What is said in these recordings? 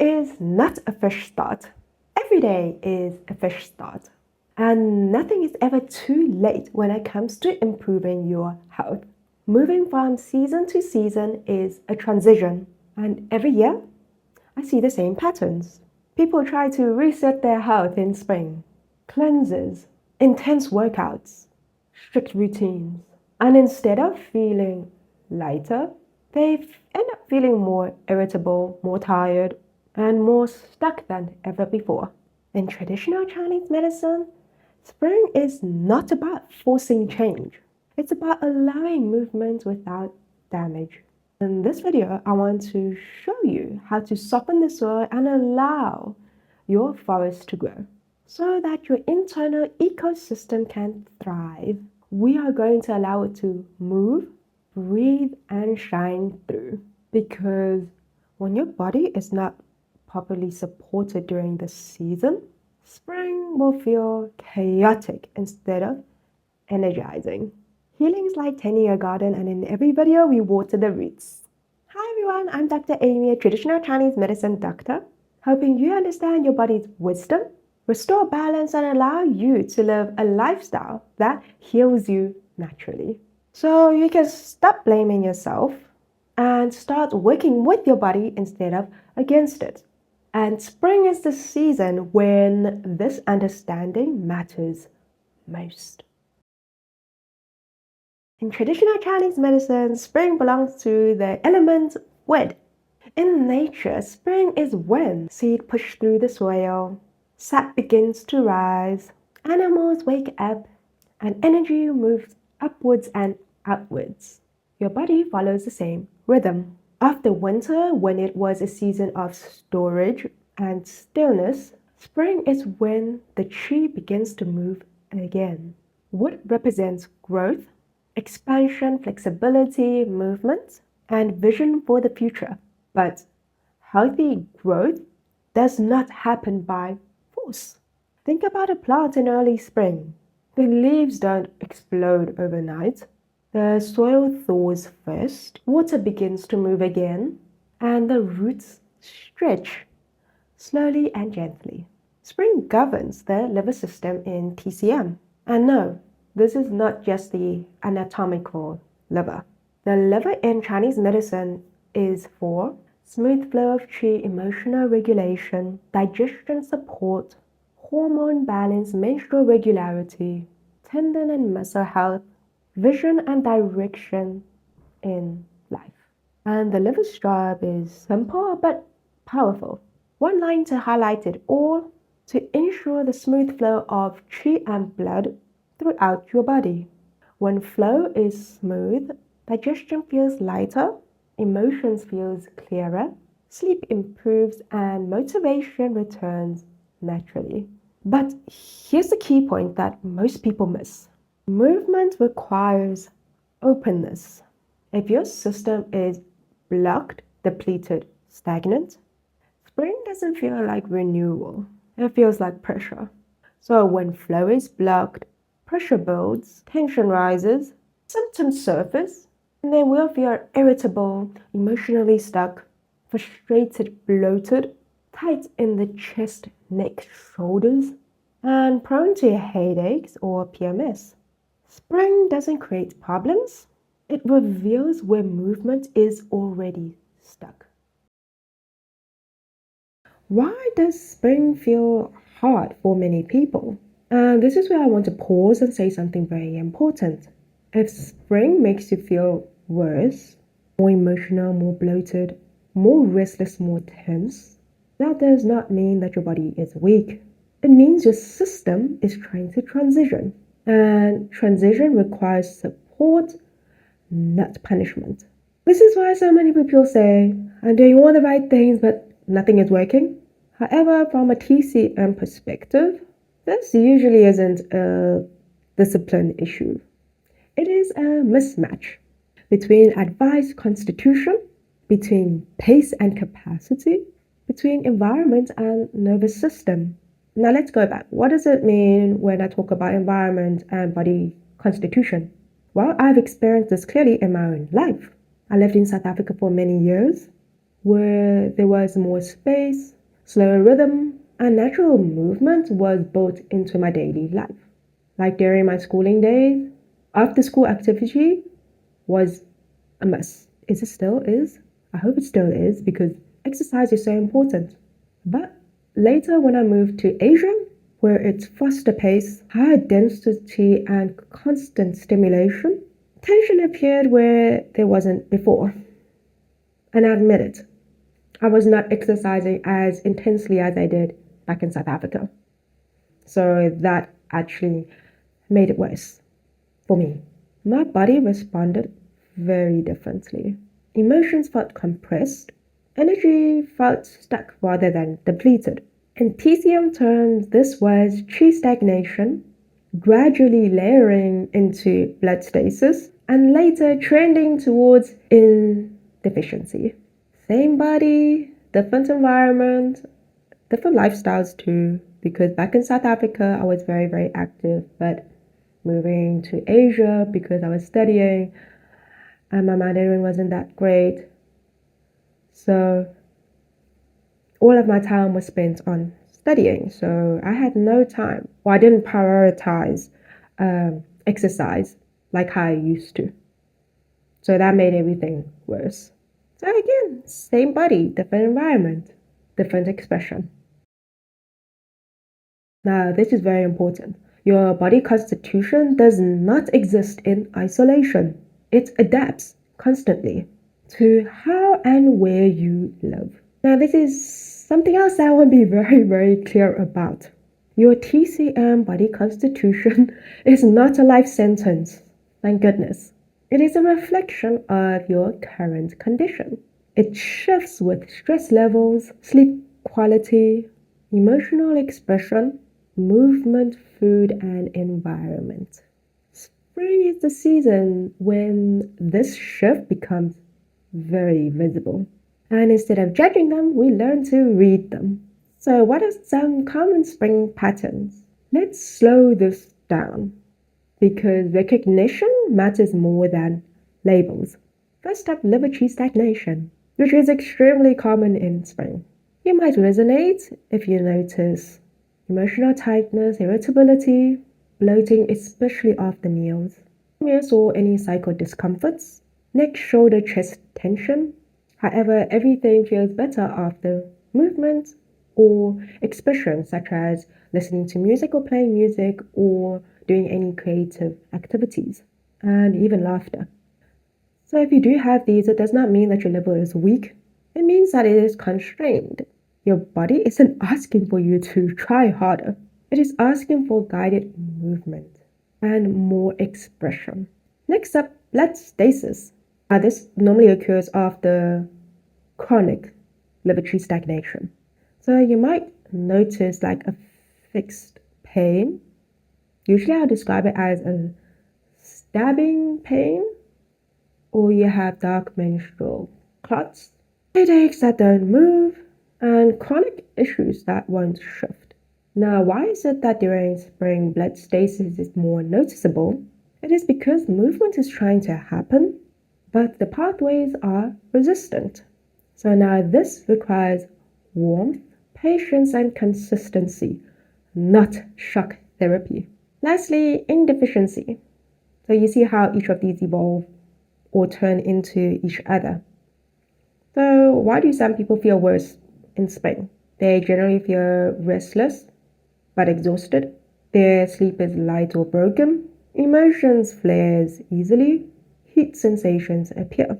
is not a fresh start. Every day is a fresh start. And nothing is ever too late when it comes to improving your health. Moving from season to season is a transition. And every year, I see the same patterns. People try to reset their health in spring. Cleanses, intense workouts, strict routines. And instead of feeling lighter, they end up feeling more irritable, more tired, and more stuck than ever before. In traditional Chinese medicine, spring is not about forcing change. It's about allowing movement without damage. In this video, I want to show you how to soften the soil and allow your forest to grow so that your internal ecosystem can thrive. We are going to allow it to move, breathe, and shine through. Because when your body is not properly supported during the season, spring will feel chaotic instead of energizing. Healing is like tending a garden, and in every video we water the roots. Hi everyone, I'm Dr. Amy, a traditional Chinese medicine doctor, helping you understand your body's wisdom, restore balance, and allow you to live a lifestyle that heals you naturally. So you can stop blaming yourself and start working with your body instead of against it. And spring is the season when this understanding matters most. In traditional Chinese medicine, spring belongs to the element wood. In nature, spring is when seed push through the soil, sap begins to rise, animals wake up, and energy moves upwards and outwards. Your body follows the same rhythm. After winter, when it was a season of storage and stillness, spring is when the tree begins to move again. Wood represents growth, expansion, flexibility, movement, and vision for the future. But healthy growth does not happen by force. Think about a plant in early spring. The leaves don't explode overnight. The soil thaws first, water begins to move again, and the roots stretch slowly and gently. Spring governs the liver system in TCM. And no, this is not just the anatomical liver. The liver in Chinese medicine is for smooth flow of qi, emotional regulation, digestion support, hormone balance, menstrual regularity, tendon and muscle health, vision and direction in life. And the liver's job is simple but powerful. One line to highlight it all: to ensure the smooth flow of qi and blood throughout your body. When flow is smooth, digestion feels lighter, emotions feels clearer, sleep improves, and motivation returns naturally. But here's the key point that most people miss. Movement requires openness. If your system is blocked, depleted, stagnant, spring doesn't feel like renewal. It feels like pressure. So when flow is blocked, pressure builds, tension rises, symptoms surface, and then we'll feel irritable, emotionally stuck, frustrated, bloated, tight in the chest, neck, shoulders, and prone to headaches or PMS. Spring doesn't create problems. It reveals where movement is already stuck. Why does spring feel hard for many people? And this is where I want to pause and say something very important. If spring makes you feel worse, more emotional, more bloated, more restless, more tense, that does not mean that your body is weak. It means your system is trying to transition. And transition requires support, not punishment. This is why so many people say, I'm doing all the right things, but nothing is working. However, from a TCM perspective, this usually isn't a discipline issue. It is a mismatch between advised constitution, between pace and capacity, between environment and nervous system. Now let's go back. What does it mean when I talk about environment and body constitution? Well, I've experienced this clearly in my own life. I lived in South Africa for many years. where there was more space, slower rhythm, and natural movement was built into my daily life. Like during my schooling days, after school activity was a must. Is it still is? I hope it still is because exercise is so important. But later when I moved to Asia, where it's faster pace, higher density and constant stimulation, tension appeared where there wasn't before. And I admit it, I was not exercising as intensely as I did back in South Africa. So that actually made it worse for me. My body responded very differently. Emotions felt compressed, energy felt stuck rather than depleted. In TCM terms, this was chi stagnation, gradually layering into blood stasis, and later trending towards deficiency. Same body, different environment, different lifestyles too, because back in South Africa, I was very, very active, but moving to Asia because I was studying and my Mandarin wasn't that great. So all of my time was spent on studying. So I had no time, or I didn't prioritize exercise like how I used to. So that made everything worse. So again, same body, different environment, different expression. Now, this is very important. Your body constitution does not exist in isolation. It adapts constantly to how and where you live. Now, this is something else that I want to be very, very clear about. Your TCM body constitution is not a life sentence, thank goodness. It is a reflection of your current condition. It shifts with stress levels, sleep quality, emotional expression, movement, food, and environment. Spring is the season when this shift becomes very visible. And instead of judging them, we learn to read them. So what are some common spring patterns? Let's slow this down because recognition matters more than labels. First up, liver chi stagnation, which is extremely common in spring. You might resonate if you notice emotional tightness, irritability, bloating, especially after meals, or any cycle discomforts, neck, shoulder, chest tension. However, everything feels better after movement or expression, such as listening to music or playing music or doing any creative activities, and even laughter. So if you do have these, it does not mean that your liver is weak. It means that it is constrained. Your body isn't asking for you to try harder. It is asking for guided movement and more expression. Next up, blood stasis. Now, this normally occurs after chronic liver tree stagnation. So you might notice like a fixed pain. Usually I'll describe it as a stabbing pain, or you have dark menstrual clots, headaches that don't move, and chronic issues that won't shift. Now, why is it that during spring blood stasis is more noticeable? It is because movement is trying to happen, but the pathways are resistant. So now this requires warmth, patience, and consistency, not shock therapy. Lastly, deficiency. So you see how each of these evolve or turn into each other. So why do some people feel worse in spring? They generally feel restless but exhausted. Their sleep is light or broken. Emotions flares easily. Heat sensations appear,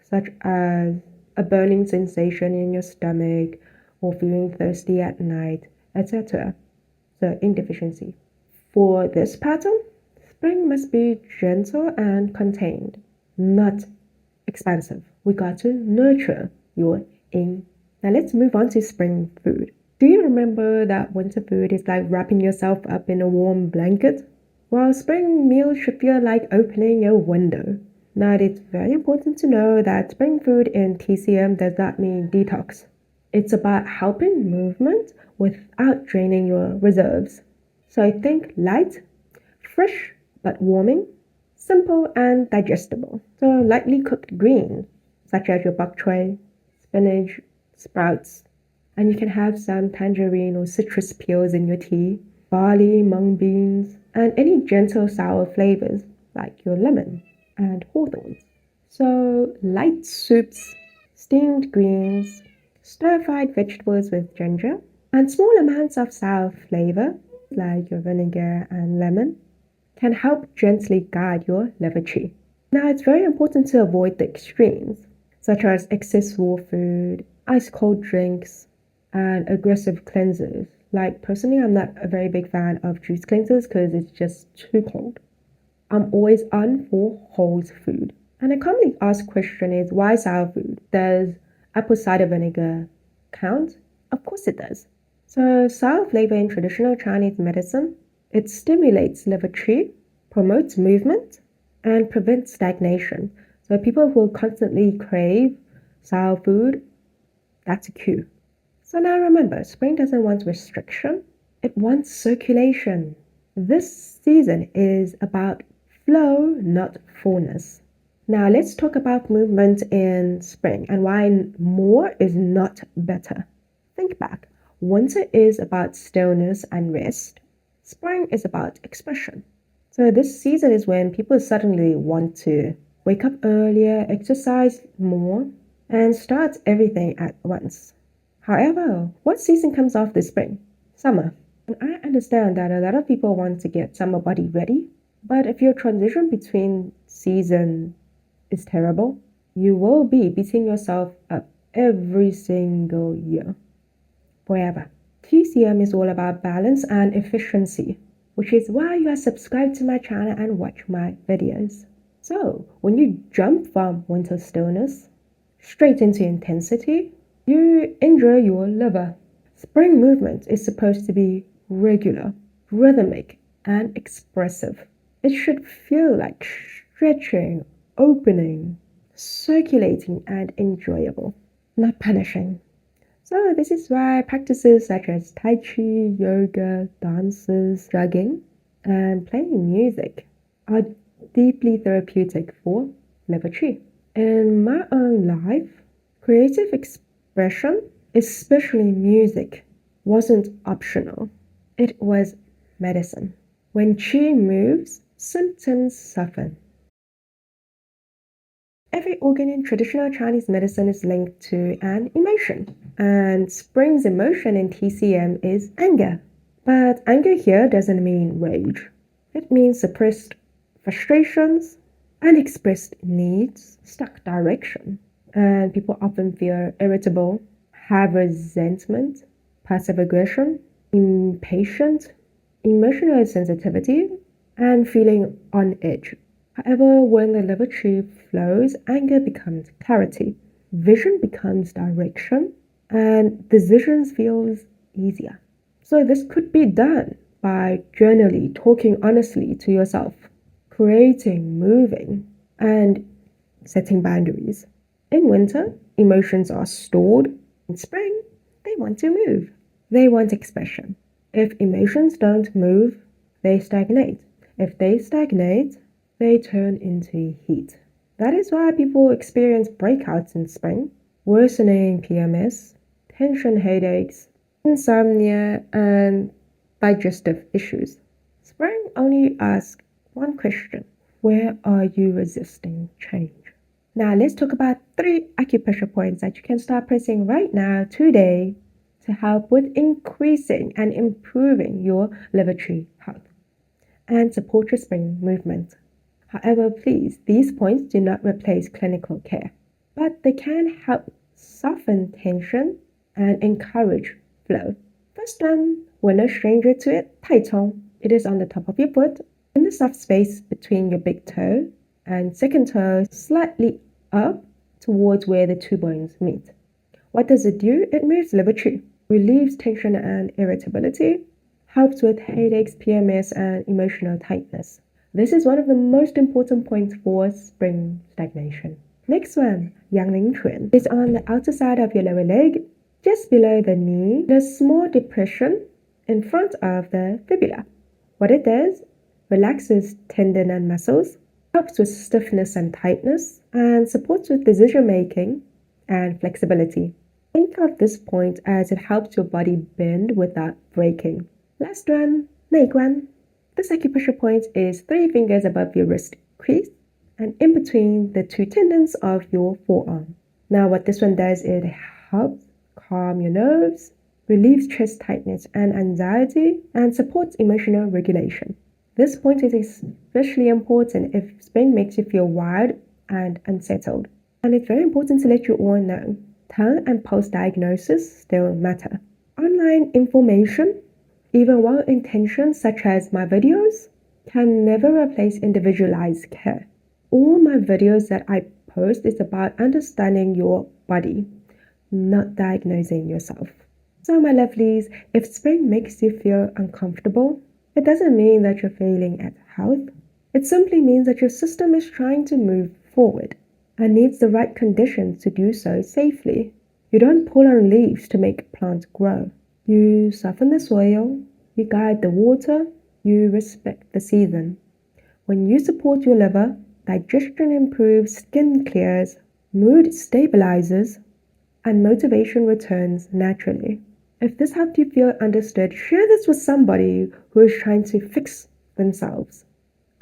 such as a burning sensation in your stomach or feeling thirsty at night, etc. So deficiency. For this pattern, spring must be gentle and contained, not expansive. We got to nurture your yin. Now let's move on to spring food. Do you remember that winter food is like wrapping yourself up in a warm blanket? Well, spring meals should feel like opening a window. Now, it's very important to know that spring food in TCM does not mean detox. It's about helping movement without draining your reserves. So think light, fresh but warming, simple and digestible. So lightly cooked greens, such as your bok choy, spinach sprouts, and you can have some tangerine or citrus peels in your tea, barley, mung beans, and any gentle sour flavors like your lemon and hawthorns. So, light soups, steamed greens, stir-fried vegetables with ginger, and small amounts of sour flavor like your vinegar and lemon can help gently guide your liver chi. Now, it's very important to avoid the extremes, such as excess raw food, ice cold drinks, and aggressive cleansers. Like, personally, I'm not a very big fan of juice cleansers because it's just too cold. I'm always on for whole food. And a commonly asked question is, why sour food? Does apple cider vinegar count? Of course it does. So, sour flavor in traditional Chinese medicine, it stimulates liver qi, promotes movement, and prevents stagnation. So people who constantly crave sour food, that's a cue. So now remember, spring doesn't want restriction, it wants circulation. This season is about flow, not fullness. Now let's talk about movement in spring and why more is not better. Think back. Winter is about stillness and rest. Spring is about expression. So this season is when people suddenly want to wake up earlier, exercise more, and start everything at once. However, what season comes after spring? Summer. And I understand that a lot of people want to get summer body ready, but if your transition between season is terrible, you will be beating yourself up every single year, forever. TCM is all about balance and efficiency, which is why you are subscribed to my channel and watch my videos. So, when you jump from winter stillness straight into intensity, you injure your liver. Spring movement is supposed to be regular, rhythmic, and expressive. It should feel like stretching, opening, circulating, and enjoyable, not punishing. So this is why practices such as Tai Chi, yoga, dances, jogging, and playing music are deeply therapeutic for liver chi. In my own life, creative expression, especially music, wasn't optional. It was medicine. When chi moves, symptoms soften. Every organ in traditional Chinese medicine is linked to an emotion, and spring's emotion in TCM is anger. But anger here doesn't mean rage. It means suppressed frustrations, unexpressed needs, stuck direction. And people often feel irritable, have resentment, passive aggression, impatient, emotional sensitivity, and feeling on edge. However, when the liver chi flows, anger becomes clarity, vision becomes direction, and decisions feels easier. So this could be done by journaling, talking honestly to yourself, creating, moving, and setting boundaries. In winter, emotions are stored. In spring, they want to move. They want expression. If emotions don't move, they stagnate. If they stagnate, they turn into heat. That is why people experience breakouts in spring, worsening PMS, tension headaches, insomnia, and digestive issues. Spring only asks one question: where are you resisting change? Now let's talk about 3 acupressure points that you can start pressing right now, today, to help with increasing and improving your liver chi health and support your spring movement. However, please, these points do not replace clinical care, but they can help soften tension and encourage flow. First one, we're no stranger to it, taitong. It is on the top of your foot, in the soft space between your big toe and second toe, slightly up towards where the 2 bones meet. What does it do? It moves liver chi, relieves tension and irritability, helps with headaches, PMS, and emotional tightness. This is one of the most important points for spring stagnation. Next one, Yang Ling Quan, is on the outer side of your lower leg, just below the knee, in a small depression in front of the fibula. What it does, relaxes tendon and muscles, helps with stiffness and tightness, and supports with decision making and flexibility. Think of this point as it helps your body bend without breaking. Last one, 内关. This acupressure point is 3 fingers above your wrist crease and in between the 2 tendons of your forearm. Now what this one does, it helps calm your nerves, relieves chest tightness and anxiety, and supports emotional regulation. This point is especially important if spring makes you feel wired and unsettled. And it's very important to let you all know, tongue and pulse diagnosis still matter. Online information, even well-intentioned such as my videos, can never replace individualized care. All my videos that I post is about understanding your body, not diagnosing yourself. So my lovelies, if spring makes you feel uncomfortable, it doesn't mean that you're failing at health. It simply means that your system is trying to move forward and needs the right conditions to do so safely. You don't pull on leaves to make plants grow. You soften the soil, you guide the water, you respect the season. When you support your liver, digestion improves, skin clears, mood stabilizes, and motivation returns naturally. If this helped you feel understood, share this with somebody who is trying to fix themselves.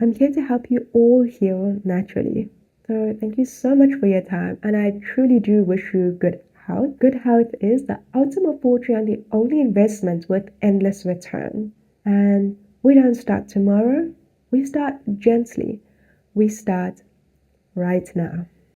I'm here to help you all heal naturally. So thank you so much for your time, and I truly do wish you good health. Good health is the ultimate fortune and the only investment with endless return. And we don't start tomorrow. We start gently. We start right now.